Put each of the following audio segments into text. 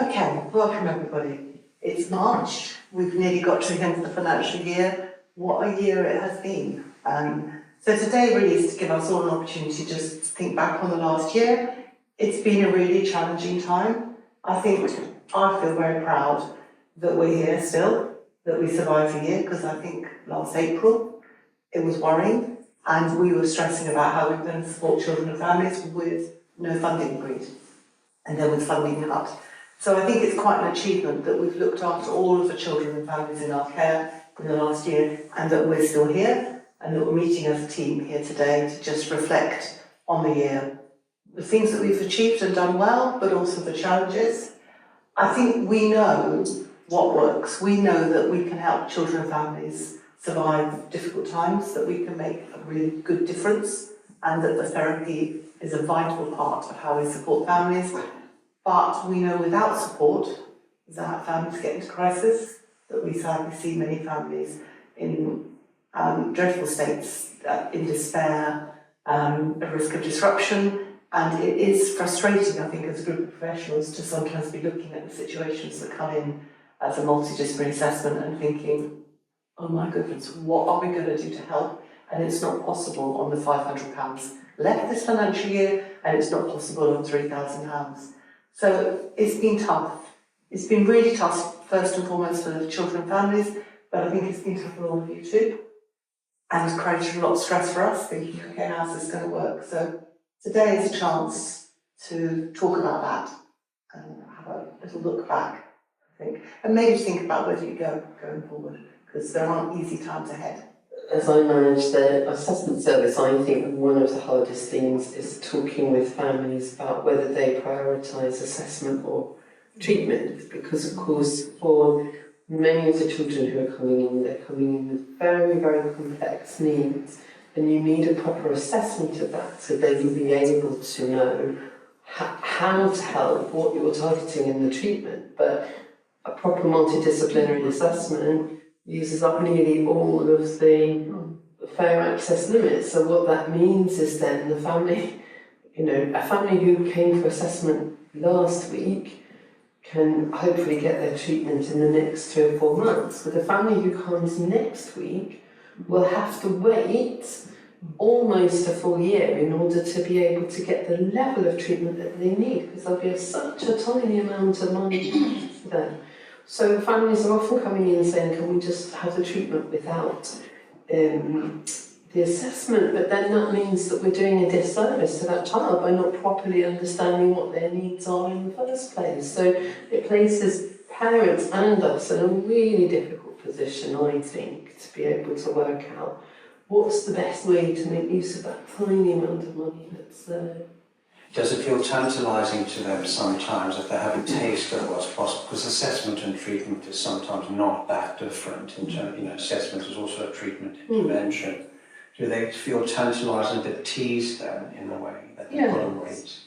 Okay, welcome everybody. It's March, we've nearly got to the end of the financial year. What a year it has been. So today really is to give us all an opportunity to just think back on the last year. It's been a really challenging time. I feel very proud that we're here still, that we survived the year, because I think last April it was worrying and we were stressing about how we were going to support children and families with no funding agreed and then with funding cut. So I think it's quite an achievement that we've looked after all of the children and families in our care in the last year, and that we're still here, and that we're meeting as a team here today to just reflect on the year. The things that we've achieved and done well, but also the challenges. I think we know what works. We know that we can help children and families survive difficult times, that we can make a really good difference, and that the therapy is a vital part of how we support families. But we know without support that families get into crisis, that we sadly see many families in dreadful states, in despair, at risk of disruption. And it is frustrating, I think, as a group of professionals to sometimes be looking at the situations that come in as a multidisciplinary assessment and thinking, oh my goodness, what are we going to do to help? And it's not possible on the £500 left this financial year, and it's not possible on £3,000. So it's been tough. It's been really tough, first and foremost for the children and families, but I think it's been tough for all of you too. And it's created a lot of stress for us, thinking, okay, how's this going to work? So today is a chance to talk about that and have a little look back, I think. And maybe think about where do you go going forward, because there aren't easy times ahead. As I manage the assessment service, I think one of the hardest things is talking with families about whether they prioritise assessment or treatment, because of course for many of the children who are coming in, they're coming in with very, very complex needs, and you need a proper assessment of that so they will be able to know how to help, what you're targeting in the treatment. But a proper multidisciplinary assessment uses up nearly all of the fair access limits. So what that means is then the family, a family who came for assessment last week can hopefully get their treatment in the next 3 or 4 months. But the family who comes next week will have to wait almost a full year in order to be able to get the level of treatment that they need, because there'll be such a tiny amount of money for them. So families are often coming in saying, can we just have the treatment without the assessment? But then that means that we're doing a disservice to that child by not properly understanding what their needs are in the first place. So it places parents and us in a really difficult position, I think, to be able to work out what's the best way to make use of that tiny amount of money that's there. Does it feel tantalising to them sometimes if they have a taste of what's possible? Because assessment and treatment is sometimes not that different. In terms, assessment is also a treatment intervention. Do they feel tantalised and a bit teased then, in a way, that they put on weight?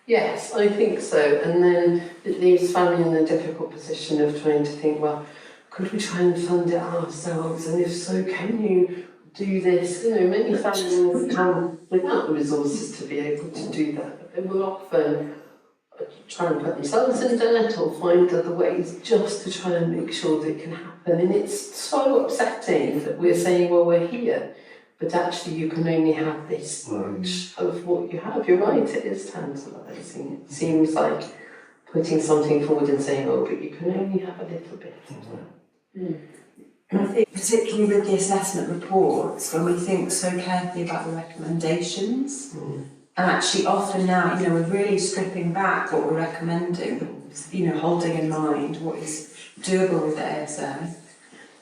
Yes, I think so. And then it leaves family in a difficult position of trying to think, well, could we try and fund it ourselves? And if so, can you do this? Many families come without the resources to be able to do that. But they will often try and put themselves in debt or find other ways just to try and make sure that it can happen. And it's so upsetting that we're saying, well, we're here, but actually you can only have this much of what you have. You're right, it is tantalising. It seems like putting something forward and saying, oh, but you can only have a little bit. I think particularly with the assessment reports, when we think so carefully about the recommendations, and actually often now, we're really stripping back what we're recommending, holding in mind what is doable with the ASF.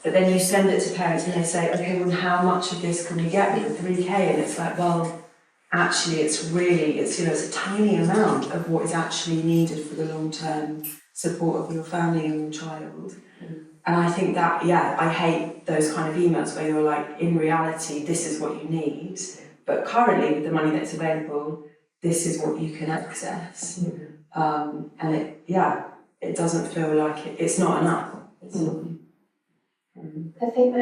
But then you send it to parents and they say, okay, well, how much of this can we get with 3K? And it's like, well, actually it's a tiny amount of what is actually needed for the long-term support of your family and your child. And I think that, I hate those kind of emails where you're like, in reality, this is what you need, but currently with the money that's available, this is what you can access. And it doesn't feel like it's not enough. It's not. I think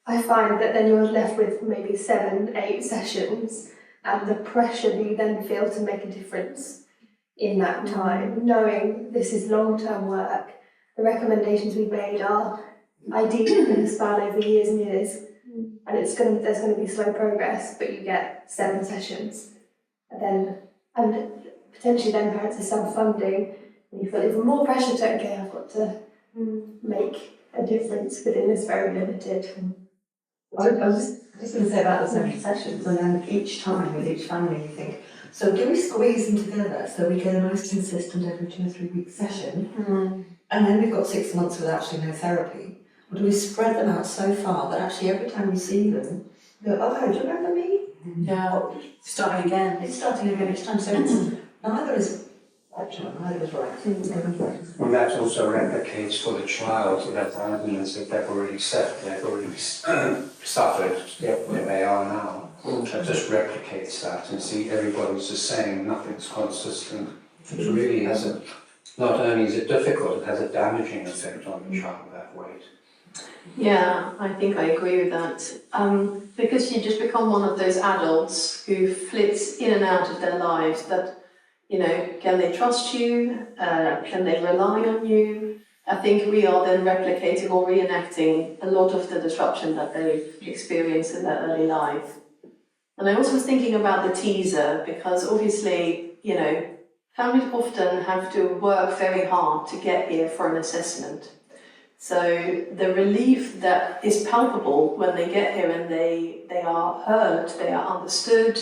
I find that then you're left with maybe 7, 8 sessions, and the pressure that you then feel to make a difference in that time, knowing this is long-term work. The recommendations we've made are ideally going to span over years and years, and there's going to be slow progress, but you get 7 sessions, and potentially then parents are self-funding, and you feel even more pressure to, okay, I've got to make a difference within this very limited. I was just going to say about the 7 sessions, and then each time with each family you think, so do we squeeze them together so we get a nice consistent every 2 or 3 week session, and then we've got 6 months with actually no therapy? Or do we spread them out so far that actually every time you see them, you go, oh, do you remember me? Yeah, starting again. It's starting again each time, so it's, neither is right. And that also replicates for the child that arguments that they've already suffered where they are now. That just replicates that and see everybody's the same, nothing's consistent. It really has a, not only is it difficult, it has a damaging effect on the child that weight. Yeah, I think I agree with that. Because you just become one of those adults who flits in and out of their lives that, you know, can they trust you? Can they rely on you? I think we are then replicating or reenacting a lot of the disruption that they experience in their early life. And I also was thinking about the teaser because obviously, you know, families often have to work very hard to get here for an assessment. So the relief that is palpable when they get here and they are heard, they are understood,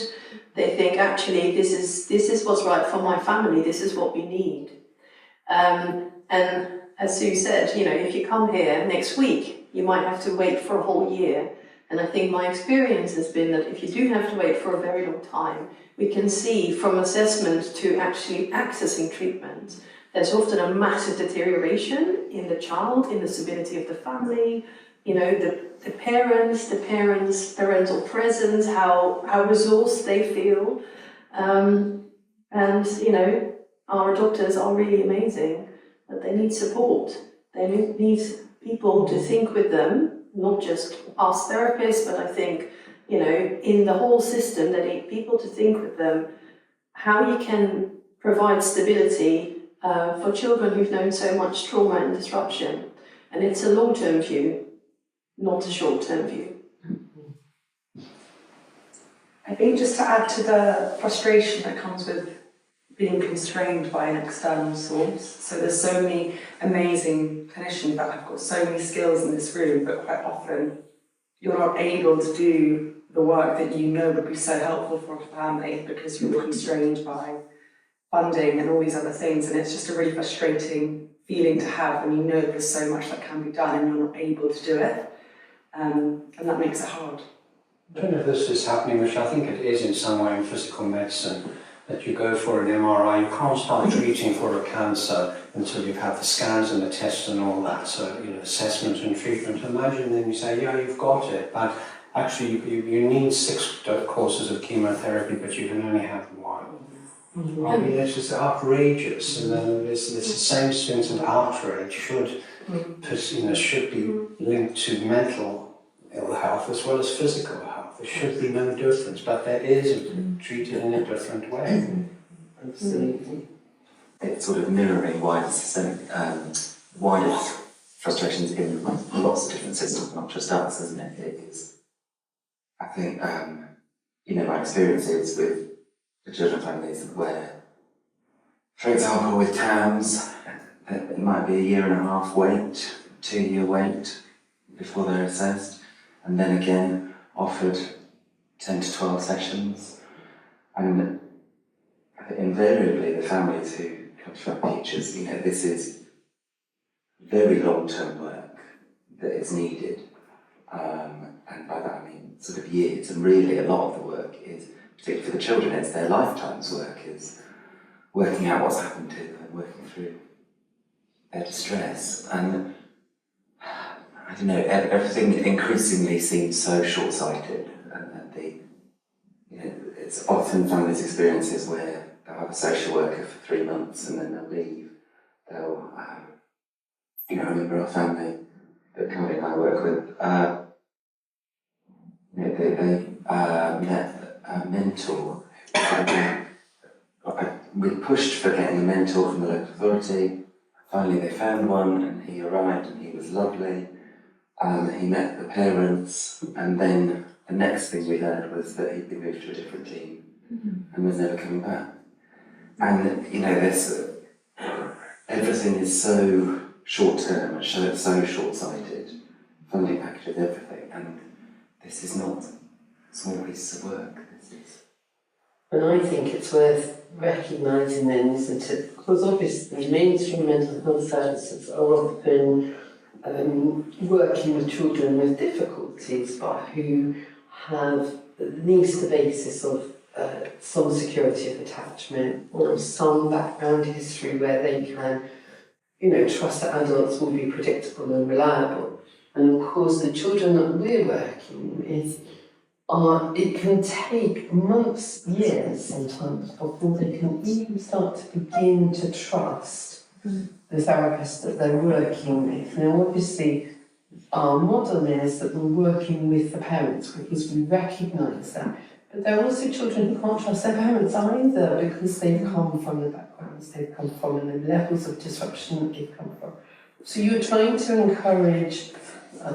they think actually this is what's right for my family, this is what we need. And as Sue said, you know, if you come here next week, you might have to wait for a whole year. And I think my experience has been that if you do have to wait for a very long time, we can see from assessment to actually accessing treatment, there's often a massive deterioration in the child, in the stability of the family, you know, the parental presence, how resourced they feel. And, you know, our doctors are really amazing, but they need support. They need people to think with them, not just us therapists, but I think, you know, in the whole system, they need people to think with them how you can provide stability for children who've known so much trauma and disruption. And it's a long-term view, not a short-term view. I think just to add to the frustration that comes with being constrained by an external source. So there's so many amazing clinicians that have got so many skills in this room, but quite often you're not able to do the work that you know would be so helpful for a family because you're constrained by funding and all these other things, and it's just a really frustrating feeling to have when you know there's so much that can be done and you're not able to do it, and that makes it hard. I don't know if this is happening, which I think it is in some way in physical medicine, that you go for an MRI, you can't start treating for a cancer until you've had the scans and the tests and all that, so, you know, assessment and treatment. Imagine then you say, yeah, you've got it, but actually you need 6 courses of chemotherapy, but you can only have 1. I mean, it's just outrageous, and then this the same sense of outrage should be linked to mental ill health as well as physical health. There should be no difference, but there is treated in a different way. Absolutely. It's sort of mirroring wider systemic, wider frustrations in lots of different systems, not just us, isn't it? It is, I think, you know, my experiences with the children families where, for example, with TAMS, it might be a 1.5 year wait, 2 year wait before they're assessed, and then again offered 10 to 12 sessions. And invariably, the families who come to our teachers, you know, this is very long-term work that is needed, and by that I mean sort of years. And really, a lot of the work is, particularly for the children, it's their lifetime's work, is working out what's happened to them and working through their distress. And I don't know, everything increasingly seems so short-sighted, and you know, it's often families' experiences where they'll have a social worker for 3 months and then they'll leave. They'll, you know, I remember our family that Carly and I work with, you know, they met a mentor, we pushed for getting a mentor from the local authority. Finally they found one and he arrived and he was lovely. He met the parents, and then the next thing we heard was that he'd been moved to a different team and was never coming back. And you know, everything is so short term and so short sighted. Funding packages, everything, and this is not small pieces of work. And I think it's worth recognising then, isn't it? Because obviously mainstream mental health services are often working with children with difficulties, but who have at least the basis of some security of attachment or some background history where they can, you know, trust that adults will be predictable and reliable. And of course, the children that we're working with it can take months, years sometimes, before they can even start to begin to trust the therapist that they're working with. Now, obviously, our model is that we're working with the parents because we recognise that. But there are also children who can't trust their parents either because they've come from the backgrounds they've come from and the levels of disruption that they've come from. So you're trying to encourage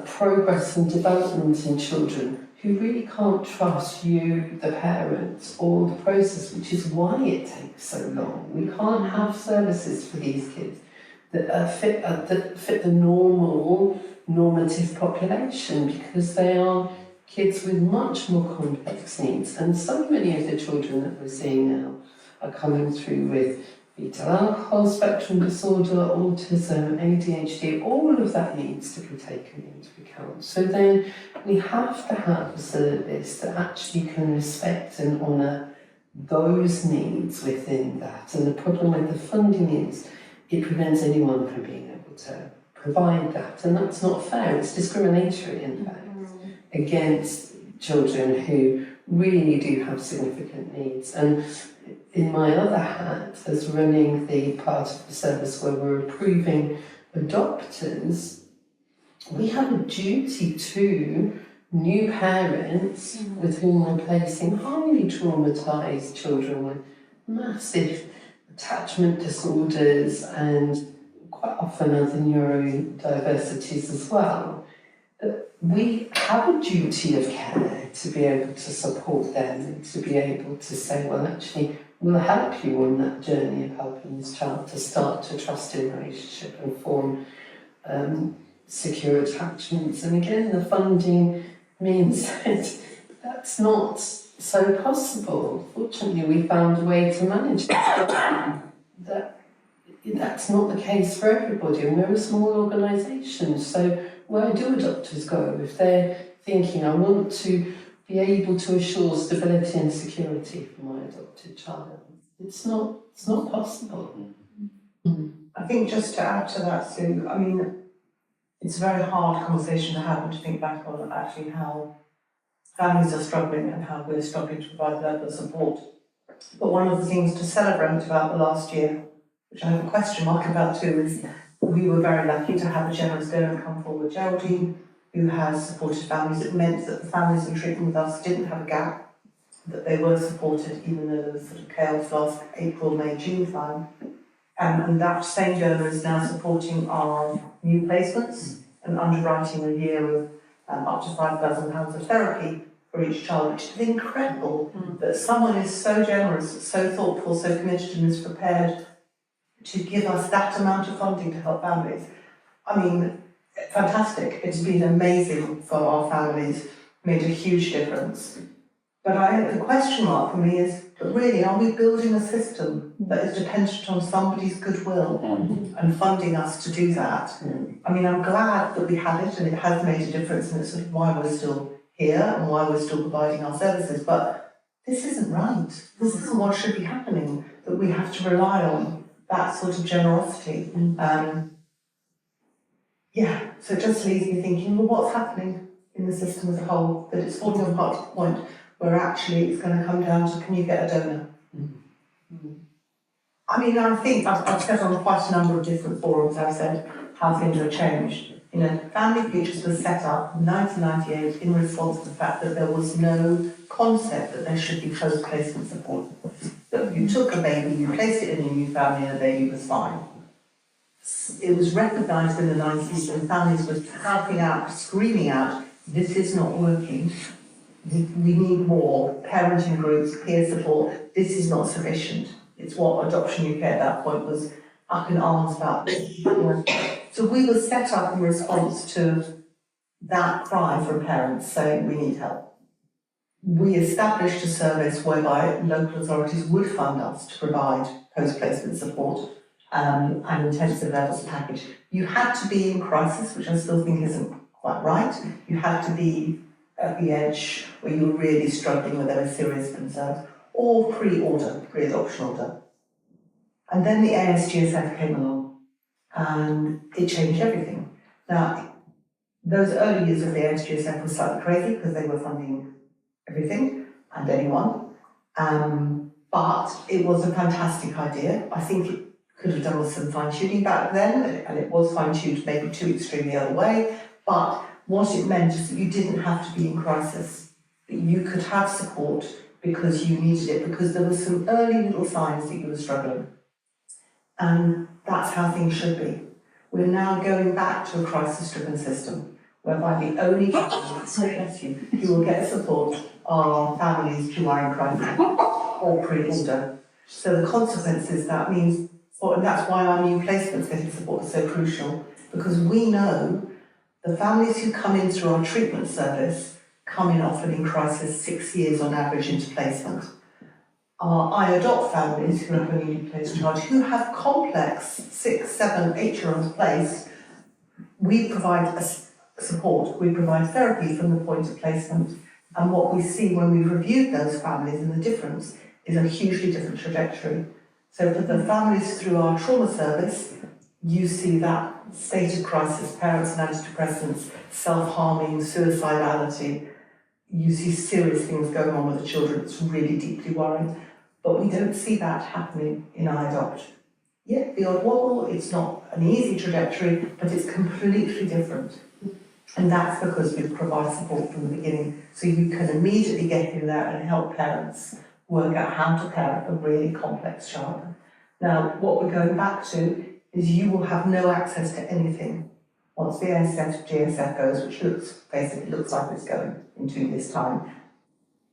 progress and development in children who really can't trust you, the parents, or the process, which is why it takes so long. We can't have services for these kids that fit the normative population because they are kids with much more complex needs. And so many of the children that we're seeing now are coming through with fetal alcohol spectrum disorder, autism, ADHD, all of that needs to be taken into account. So then we have to have a service that actually can respect and honour those needs within that. And the problem with the funding is it prevents anyone from being able to provide that. And that's not fair, it's discriminatory in fact, against children who really do have significant needs. And in my other hat, as running the part of the service where we're approving adopters, we have a duty to new parents with whom we're placing highly traumatised children with massive attachment disorders and quite often other neurodiversities as well. We have a duty of care to be able to support them and to be able to say, well, actually, we'll help you on that journey of helping this child to start to trust in relationship and form secure attachments. And again, the funding means that that's not so possible. Fortunately, we found a way to manage that. That's not the case for everybody, and we're a small organisation, so where do adopters go if they're thinking, I want to be able to assure stability and security for my adopted child? It's not possible. I think just to add to that, Sue, I mean, it's a very hard conversation to have and to think back on actually how families are struggling and how we're struggling to provide level of support. But one of the things to celebrate about the last year, which I have a question mark about too, is we were very lucky to have a generous donor come forward, Geraldine, who has supported families. It meant that the families in treatment with us didn't have a gap, that they were supported even though there was sort of chaos last April, May, June time. And that same donor is now supporting our new placements and underwriting a year of up to £5,000 of therapy for each child, which is incredible that someone is so generous, so thoughtful, so committed and is prepared to give us that amount of funding to help families. I mean, fantastic. It's been amazing for our families, made a huge difference. But the question mark for me is, but really, are we building a system that is dependent on somebody's goodwill and funding us to do that? I mean, I'm glad that we have it and it has made a difference and it's sort of why we're still here and why we're still providing our services, but this isn't right. This isn't what should be happening, that we have to rely on that sort of generosity. So it just leaves me thinking, well, what's happening in the system as a whole? That it's falling apart to the point where actually it's going to come down to, can you get a donor? I mean, I think I've said on quite a number of different forums, I've said how things have changed. You know, Family Futures was set up in 1998 in response to the fact that there was no concept that there should be post-placement support. that you took a baby, you placed it in a new family, and the baby was fine. It was recognised in the 90s when families were shouting out, screaming out, this is not working. We need more parenting groups, peer support. This is not sufficient. It's what Adoption UK at that point was up in arms about. So we were set up in response to that cry from parents saying we need help. We established a service whereby local authorities would fund us to provide post-placement support and intensive levels package. You had to be in crisis, which I still think isn't quite right. You had to be at the edge where you were really struggling with those serious concerns, or pre-adoption order. And then the ASGSF came along and it changed everything. Now, those early years of the ASGSF were slightly crazy because they were funding everything and anyone. But it was a fantastic idea. I think it could have done with some fine-tuning back then, and it was fine-tuned maybe too extreme the other way. But what it meant is that you didn't have to be in crisis, that you could have support because you needed it, because there were some early little signs that you were struggling. And that's how things should be. We're now going back to a crisis-driven system, whereby the only families who will get support are families who are in crisis or pre-order. So the consequences that means, and that's why our new placements getting support is so crucial, because we know the families who come in through our treatment service come in often in crisis 6 years on average into placement. Our I adopt families who have a newly placed child, who have complex 6, 7, 8-year-olds placed, we provide support, we provide therapy from the point of placement. And what we see when we've reviewed those families and the difference is a hugely different trajectory. So for the families through our trauma service, you see that state of crisis, parents and antidepressants, self-harming, suicidality. You see serious things going on with the children. It's really deeply worrying. But we don't see that happening in iAdopt. Yeah, the odd wobble, it's not an easy trajectory, but it's completely different. And that's because we provide support from the beginning. So you can immediately get in there and help parents work out how to parent a really complex child. Now, what we're going back to is you will have no access to anything once the ASGSF goes, which basically looks like it's going in 2 years' time.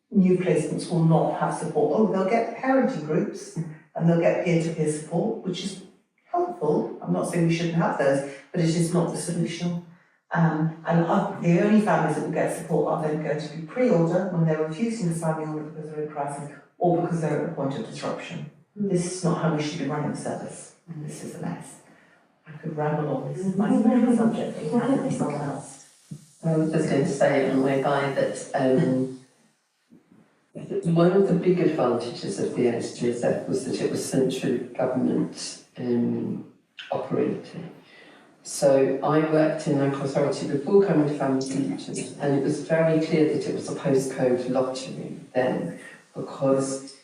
New placements will not have support. Oh, they'll get parenting groups and they'll get peer-to-peer support, which is helpful. I'm not saying we shouldn't have those, but it is not the solution. And the only families that will get support are then going to be pre-order when they're refusing to sign the order because they're in crisis or because they're at a point of disruption. This is not how we should be running the service. This is a mess. I could ramble on. This is my favourite subject. It's someone else. I was just going to say on the way by that one of the big advantages of the ASGSF was that it was central government operating. So I worked in local authority before coming to Family Solutions, and it was very clear that it was a postcode lottery then, because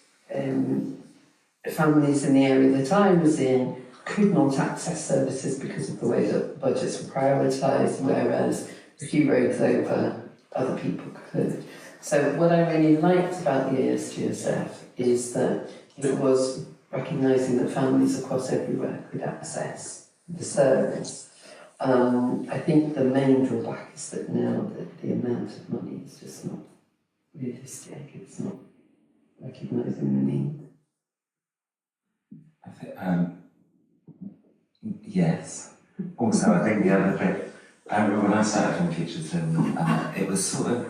families in the area that I was in could not access services because of the way that budgets were prioritised, whereas if you rode over, other people could. So what I really liked about the ASGSF is that it was recognising that families across everywhere could access the service. I think the main drawback is that now that the amount of money is just not realistic, it's not recognising the need. I think, yes. Also, I think the other bit, I remember when I started from Futures, it was sort of,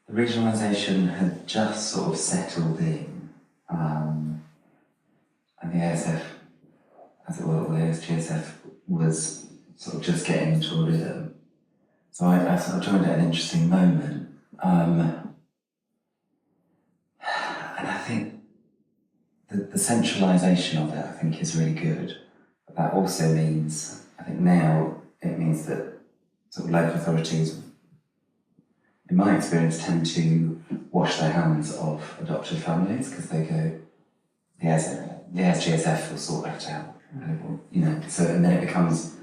the regionalisation had just sort of settled in, and the ASF, as it were, the ASGSF was sort of just getting into a rhythm. So I sort of joined at an interesting moment. And I think the centralisation of it, I think, is really good. But that also means, I think now, it means that sort of local authorities, in my experience, tend to wash their hands of adopted families because they go, the ASGSF will sort that out. So and then it becomes,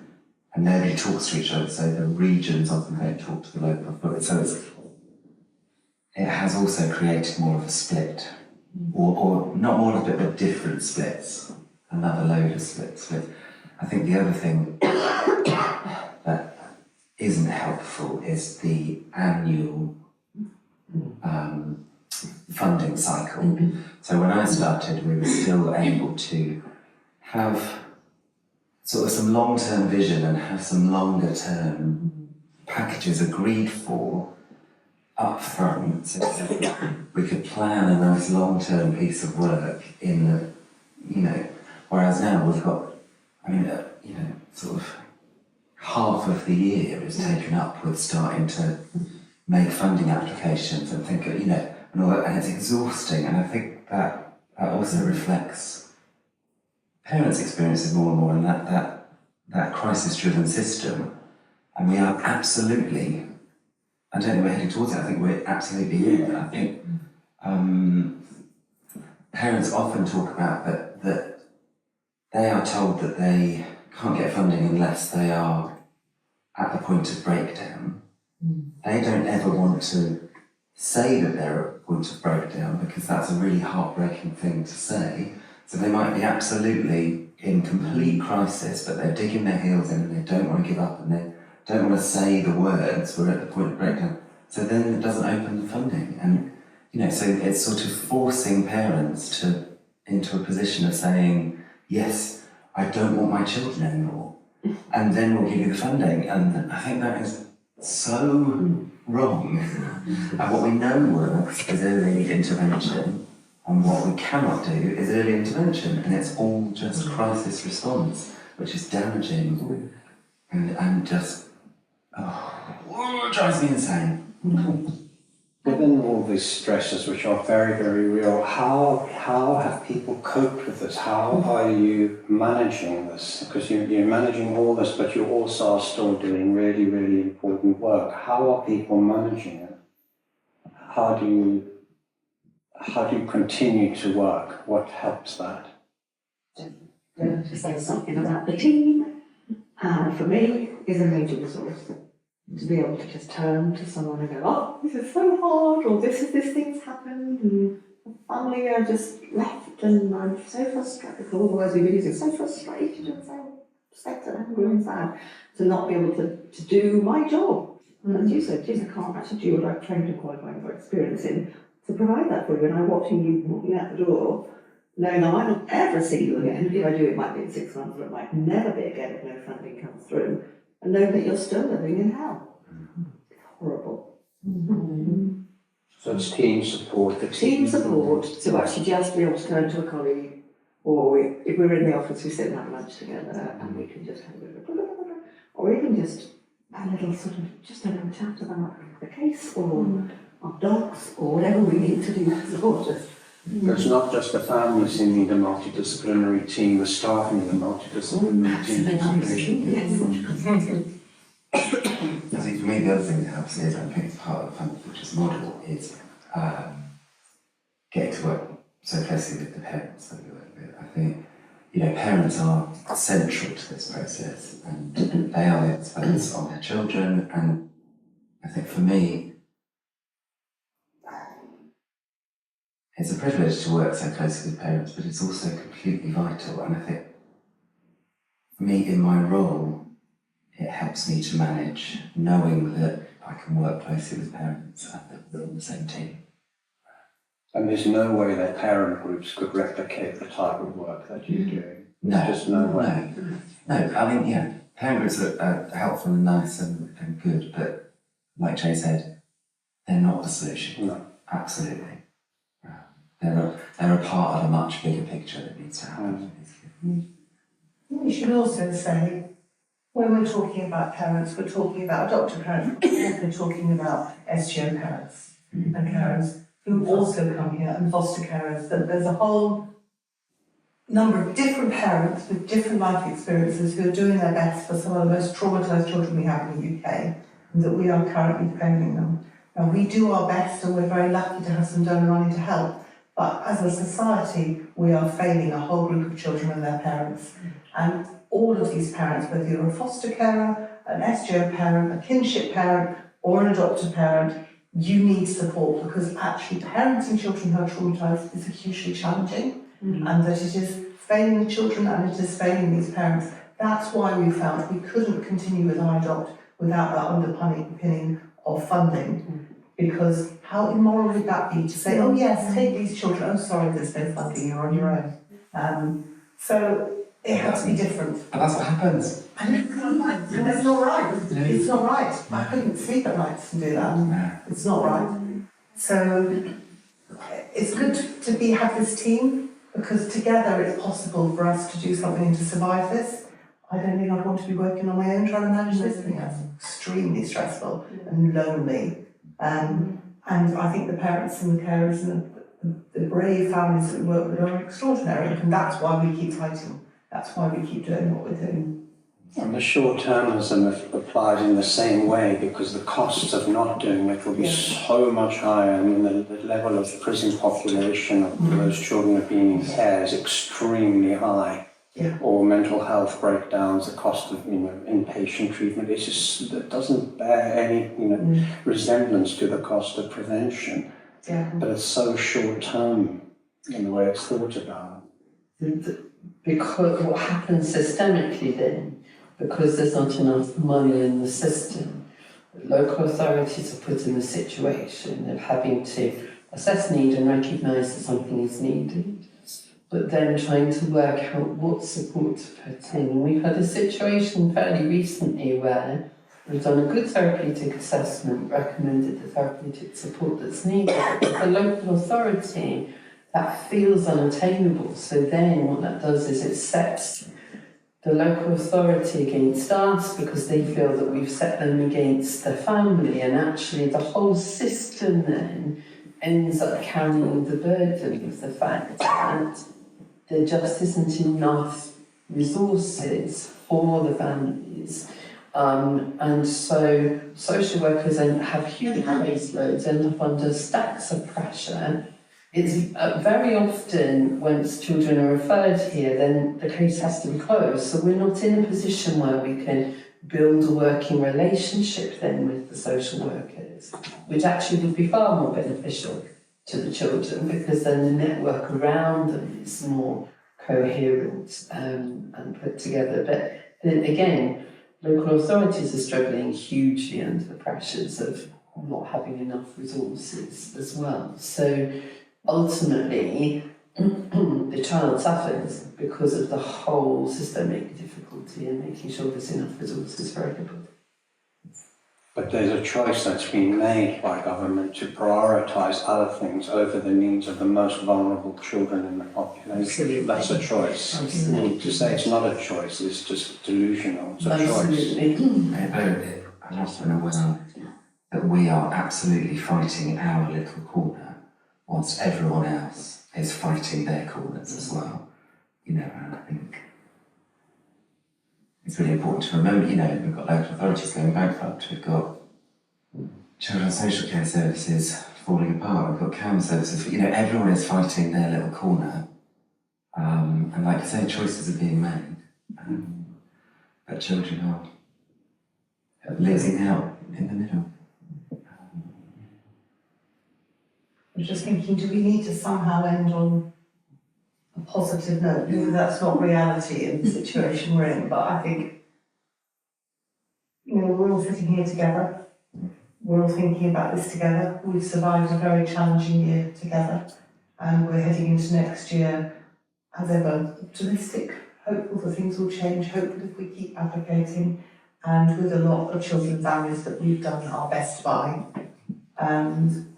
and nobody talks to each other, so the regions often don't talk to the local authorities. So it has also created more of a split or not all of it, but different splits, another load of splits. With, I think the other thing that isn't helpful is the annual funding cycle. So when I started, we were still able to have sort of some long-term vision and have some longer-term packages agreed for up front, so that we could plan a nice long-term piece of work in the, you know, whereas now we've got, I mean, you know, sort of half of the year is taken up with starting to make funding applications and think, you know, and all that, and it's exhausting. And I think that also reflects parents' experiences more and more, and that crisis-driven system. And we are absolutely, I don't think we're heading towards it. I think we're absolutely in it. I think parents often talk about that they are told that they can't get funding unless they are at the point of breakdown. They don't ever want to say that they're at the point of breakdown because that's a really heartbreaking thing to say. So they might be absolutely in complete crisis, but they're digging their heels in and they don't want to give up and they don't want to say the words, we're at the point of breakdown. So then it doesn't open the funding. And, you know, so it's sort of forcing parents into a position of saying, yes, I don't want my children anymore, and then we'll give you the funding. And I think that is so wrong. And what we know works is early intervention, and what we cannot do is early intervention, and it's all just crisis response, which is damaging and just, it drives me insane. Given all these stresses, which are very, very real, how have people coped with this? How are you managing this? Because you're managing all this, but you also are still doing really, really important work. How are people managing it? How do you continue to work? What helps that? To say something about the team, for me, is a major resource. To be able to just turn to someone and go, oh, this is so hard, or this thing's happened, and the family are just left, and I'm so frustrated, all the words we've been using, so frustrated and so upset and angry and sad, to not be able to do my job. And as you said, geez, I can't actually do what I've trained and qualified for experience in, to provide that for you. And I'm watching you walking out the door, knowing that I might not ever see you again, and if I do, it might be in 6 months, or it might never be again if no funding comes through. And know that you're still living in hell. It's horrible. So it's team support. Team support to actually just be able to turn to a colleague, or if we're in the office, we sit and have lunch together, and we can just have a bit of a, or even just a little sort of, just a little chat about the case, or our dogs, or whatever we need to do to support us. It's not just the families who need a multidisciplinary team, the staff need a multidisciplinary team. Yes. I think for me the other thing that helps is, I think it's part of the Funded Futures model, is getting to work so closely with the parents that we work with. I think, you know, parents are central to this process, and they are the experts on their children, and I think for me, it's a privilege to work so closely with parents, but it's also completely vital. And I think, for me, in my role, it helps me to manage knowing that I can work closely with parents and that we're on the same team. And there's no way that parent groups could replicate the type of work that you're doing. No, There's just no way. No, I mean, yeah, parent groups are helpful and nice and good, but like Jay said, they're not the solution. No. Absolutely. They're a part of a much bigger picture that needs to happen. We should also say, when we're talking about parents, we're talking about adoptive parents, we're talking about SGO parents and carers who also come here, and foster carers, that there's a whole number of different parents with different life experiences who are doing their best for some of the most traumatised children we have in the UK, and that we are currently failing them. Now, we do our best, and we're very lucky to have some donor money to help, but as a society, we are failing a whole group of children and their parents. And all of these parents, whether you're a foster carer, an SGO parent, a kinship parent, or an adoptive parent, you need support, because actually parenting children who are traumatised is hugely challenging, and that it is failing the children and it is failing these parents. That's why we felt we couldn't continue with iAdopt without that underpinning of funding, because how immoral would that be to say, oh yes, take these children, oh sorry, there's no funding, you're on your own. So it has to be different. But that's what happens. And it's not right. It's not right. It's not right. I couldn't sleep at night and do that. It's not right. So it's good to have this team, because together it's possible for us to do something and to survive this. I don't think I'd want to be working on my own trying to manage this. I think that's extremely stressful and lonely. And I think the parents and the carers and the brave families that we work with are extraordinary, and that's why we keep fighting. That's why we keep doing what we're doing. And the short-termism applies in the same way, because the costs of not doing it will be so much higher. I mean, the level of prison population of those children who are being in care is extremely high. Yeah. Or mental health breakdowns, the cost of inpatient treatment, it doesn't bear any resemblance to the cost of prevention. Yeah. But it's so short-term in the way it's thought about. Because what happens systemically then, because there's not enough money in the system, local authorities are put in the situation of having to assess need and recognise that something is needed, but then trying to work out what support to put in. And we've had a situation fairly recently where we've done a good therapeutic assessment, recommended the therapeutic support that's needed, but the local authority, that feels unattainable. So then what that does is it sets the local authority against us, because they feel that we've set them against the family, and actually the whole system then ends up carrying the burden of the fact that there just isn't enough resources for the families. And so social workers then have huge caseloads, end up under stacks of pressure. It's very often, once children are referred here, then the case has to be closed. So we're not in a position where we can build a working relationship then with the social workers, which actually would be far more beneficial to the children, because then the network around them is more coherent and put together. But then again, local authorities are struggling hugely under the pressures of not having enough resources as well. So ultimately, the child suffers because of the whole systemic difficulty in making sure there's enough resources for everybody. But there's a choice that's been made by government to prioritise other things over the needs of the most vulnerable children in the population. Absolutely. That's a choice. Absolutely. To say it's not a choice is just delusional. It's a Absolutely. choice. I'm also aware that we are absolutely fighting our little corner, whilst everyone else is fighting their corners as well. And I think it's really important to remember, we've got local authorities going bankrupt, we've got children's social care services falling apart, we've got CAM services, everyone is fighting their little corner. And like you say, choices are being made, but children are losing out in the middle. I'm just thinking, do we need to somehow end on a positive note? Maybe that's not reality in the situation we're in, but I think, we're all sitting here together. We're all thinking about this together. We've survived a very challenging year together, and we're heading into next year, as ever, optimistic, hopeful that things will change, hopeful if we keep advocating, and with a lot of children and families that we've done our best by. And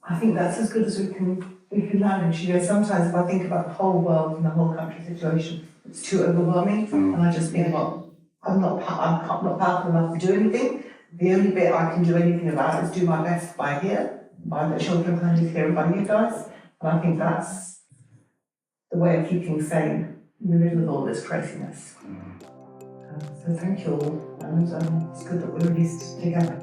I think that's as good as we can manage. Sometimes if I think about the whole world and the whole country situation, it's too overwhelming, and I just think, I'm not powerful enough to do anything. The only bit I can do anything about is do my best by the children who live here, and by you guys. And I think that's the way of keeping sane in the middle of all this craziness. So thank you all, and it's good that we're released together.